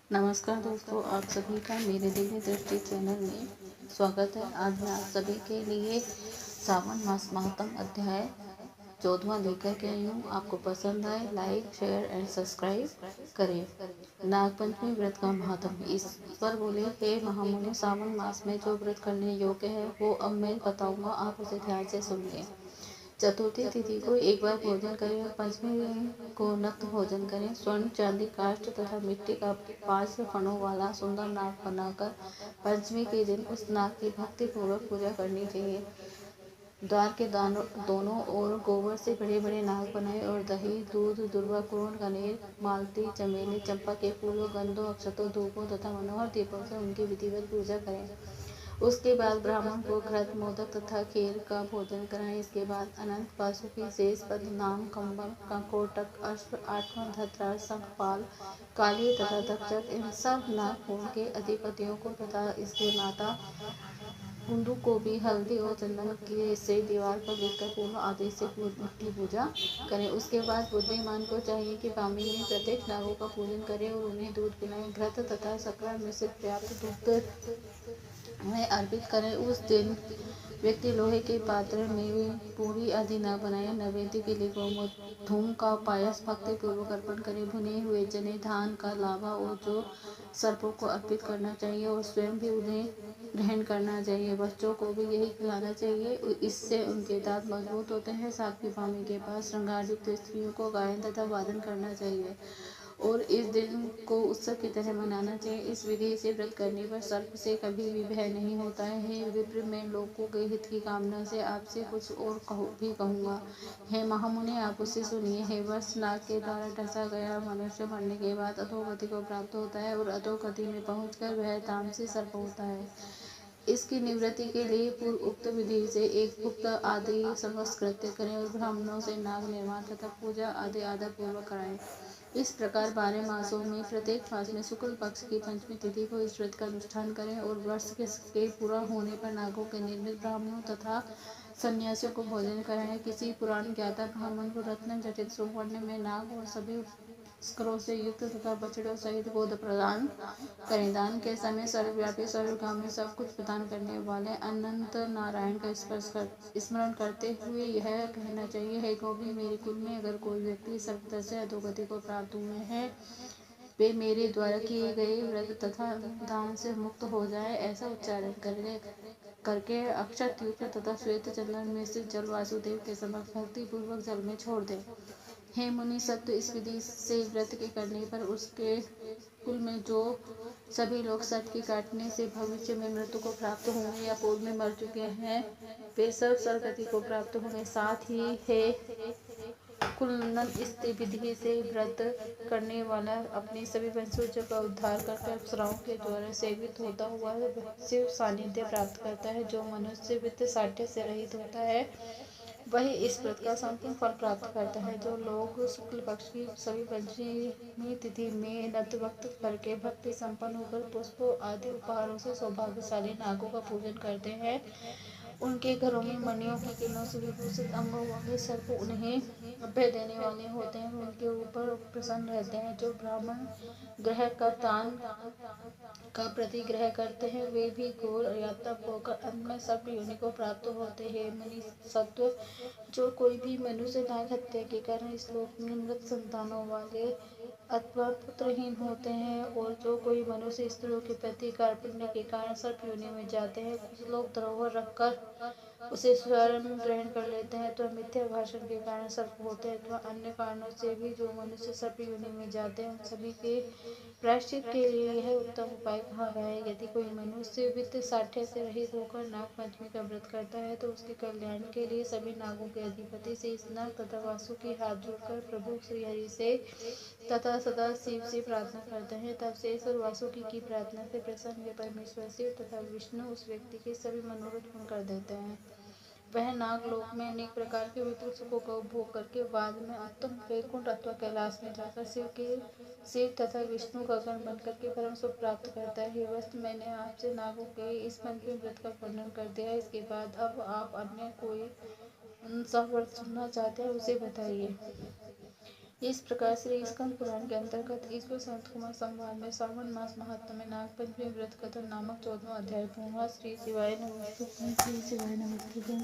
नमस्कार दोस्तों, आप सभी का मेरे दिव्य दृष्टि चैनल में स्वागत है। आज मैं आप सभी के लिए सावन मास महात्म अध्याय 14वां लेकर के आई हूँ। आपको पसंद आए लाइक शेयर एंड सब्सक्राइब करें। नागपंचमी व्रत का महात्म। इस पर बोले, हे महामुनि, सावन मास में जो व्रत करने योग्य है वो अब मैं बताऊंगा, आप उसे ध्यान से सुनिए। चतुर्थी तिथि को एक बार भोजन करें और पंचमी को नक्त भोजन करें। स्वर्ण चांदी काष्ठ तथा मिट्टी का 5 फणों वाला सुंदर नाग बनाकर पंचमी के दिन उस नाग की भक्ति पूर्वक पूजा करनी चाहिए। द्वार के दोनों ओर गोबर से बड़े बड़े नाग बनाए और दही दूध दुर्वा पूर्ण कनेर मालती चमेली चंपा के फूलों गंधों अक्षतों धूपों तथा मनोहर दीपों से उनकी विधिवत पूजा करें। उसके बाद ब्राह्मण को घृत मोदक तथा खीर का भोजन कराएं। इसके बाद अनंत वासुकी शेष पद नाम कंबल कंकोटक अश्व आठवां धतराज शंखपाल काली तथा दक्षक इन सब नागकुंड के अधिपतियों को तथा इसके माता कुंडू को भी हल्दी और चंदन के से दीवार पर लिखकर पूर्ण आदेश से की पूजा करें। उसके बाद बुद्धिमान को चाहिए कि पानी में प्रत्येक नागों का पूजन करें और उन्हें दूध पिलाएं। घृत तथा शक्कर में से पर्याप्त दुग्ध में अर्पित करें। उस दिन व्यक्ति लोहे के पात्र में पूरी आदि न बनाए। नैवेद्य के लिए गोधूम का पायस भक्ति पूर्वक अर्पण करें। भुने हुए चने धान का लावा और जो सर्पों को अर्पित करना चाहिए और स्वयं भी उन्हें ग्रहण करना चाहिए। बच्चों को भी यही खिलाना चाहिए, इससे उनके दांत मजबूत होते हैं। सातवीं पामी के पास श्रृंगार युक्त स्त्रियों को गायन तथा वादन करना चाहिए और इस दिन को उत्सव की तरह मनाना चाहिए। इस विधि से व्रत करने पर सर्प से कभी भी भय नहीं होता है। हे विप्र, मैं लोगों के हित की कामना से आपसे कुछ और कहूँगा। हे महामुनि, आप उसे सुनिए। हे वत्स, नाग के द्वारा डसा गया मनुष्य मरने के बाद अधोगति को प्राप्त होता है और अधोगति में पहुंचकर वह तामसी सर्प होता है। इसकी निवृत्ति के लिए पूर्व उक्त विधि से एक गुप्त आदि समस्त कृत्य करें और ब्राह्मणों से नाग निर्माण तथा पूजा आदि आदर पूर्वक कराएं। इस प्रकार 12 मासों में प्रत्येक मास में शुक्ल पक्ष की पंचमी तिथि को इस व्रत का अनुष्ठान करें और वर्ष के पूरा होने पर नागों के निर्मित ब्राह्मणों तथा सन्यासियों को भोजन कराएं। किसी पुराण ज्ञाता ब्राह्मण को रत्न जटित सुवर्ण में नाग और सभी स्करों से युक्त तथा बछड़ों सहित गोद प्रदान करें। दान के समय सर्वव्यापी सर्वगामी सब कुछ प्रदान करने वाले अनंत नारायण का स्मरण करते हुए यह कहना चाहिए, हे गोविंद, मेरे कुल में अगर कोई व्यक्ति सर्वतर से अधोगति को प्राप्त हुए हैं, वे मेरे द्वारा किए गए व्रत तथा दान से मुक्त हो जाए, ऐसा उच्चारण करके अक्षत युक्त तथा श्वेत चंदन में से जल वासुदेव के समक्ष भक्ति पूर्वक जल में छोड़ दे। हे मुनि सत्व, इस विधि से व्रत के करने पर उसके कुल में जो सभी लोग सर्प के काटने से भविष्य में मृत्यु को प्राप्त होंगे या पूर्व में मर चुके हैं, वे सब सदगति को प्राप्त होंगे। साथ ही हे कुलनन, इस विधि से व्रत करने वाला अपने सभी वंशजों का उद्धार करके अप्सराओं के द्वारा सेवित होता हुआ शिव सानिध्य प्राप्त करता है। जो मनुष्य वित्त साढ़्य से रहित होता है वही इस व्रत का संपूर्ण फल प्राप्त करता है। जो लोग शुक्ल पक्ष की सभी पंचमी तिथि में नतमस्तक करके भक्ति संपन्न होकर पुष्पों आदि उपहारों से सौभाग्यशाली नागों का पूजन करते हैं, उनके घरों में मणियों की किरणों से विभूषित अंगों वाले सर्प उन्हें अभय देने वाले होते हैं, उनके ऊपर प्रसन्न रहते हैं। जो ब्राह्मण ग्रह का दान का प्रतिग्रह करते हैं, वे भी घोर यातक होकर अंत में सर्प योनि को प्राप्त होते हैं। मुनि सत्व, जो कोई भी मनुष्य नाग हत्या के कारण इस लोक में मृत संतानों वाले अथवा पुत्रहीन होते हैं और जो कोई मनुष्य स्त्रियों के प्रति कार्पण्य के कारण सर्प योनि में जाते हैं, कुछ लोग धरोहर रखकर उसे स्वयं ग्रहण कर लेते हैं तो मिथ्या भाषण के कारण सर्प होते हैं, अथवा अन्य कारणों से भी जो मनुष्य सर्प योनि में जाते हैं, उन सभी के प्रायश्चित के लिए यह उत्तम उपाय कहा गया है। यदि कोई मनुष्य वित्त साठ्य से रहित होकर नाग पंचमी का व्रत करता है तो उसके कल्याण के लिए सभी नागों के अधिपति से इस नाग तथा वासु की हाथ जोड़कर प्रभु श्री हरि से तथा सदा शिव से प्रार्थना करते हैं। तब शेष और वासुकी की प्रार्थना से प्रसन्न हुए परमेश्वर शिव तथा विष्णु उस व्यक्ति के सभी मनोरथ पूर्ण कर देते हैं। वह नाग लोक में अनेक प्रकार के विपुल सुखों का उपभोग करके बाद में उत्तम वैकुंठ अथवा कैलाश में जाकर शिव तथा विष्णु का गण बनकर के परम सुख प्राप्त करता है। हे वत्स, मैंने आपसे नागों के इस पंचमी व्रत का वर्णन कर दिया। इसके बाद अब आप अन्य कोई सा व्रत सुनना चाहते हैं उसे बताइए। इस प्रकार श्री स्कंद पुराण के अंतर्गत इस वसंत कुमार संवाद में सावन मास महात्म्य में नाग पंचमी व्रत कथन नामक 14वां अध्याय पूर्ण हुआ। श्री शिवाय नमः।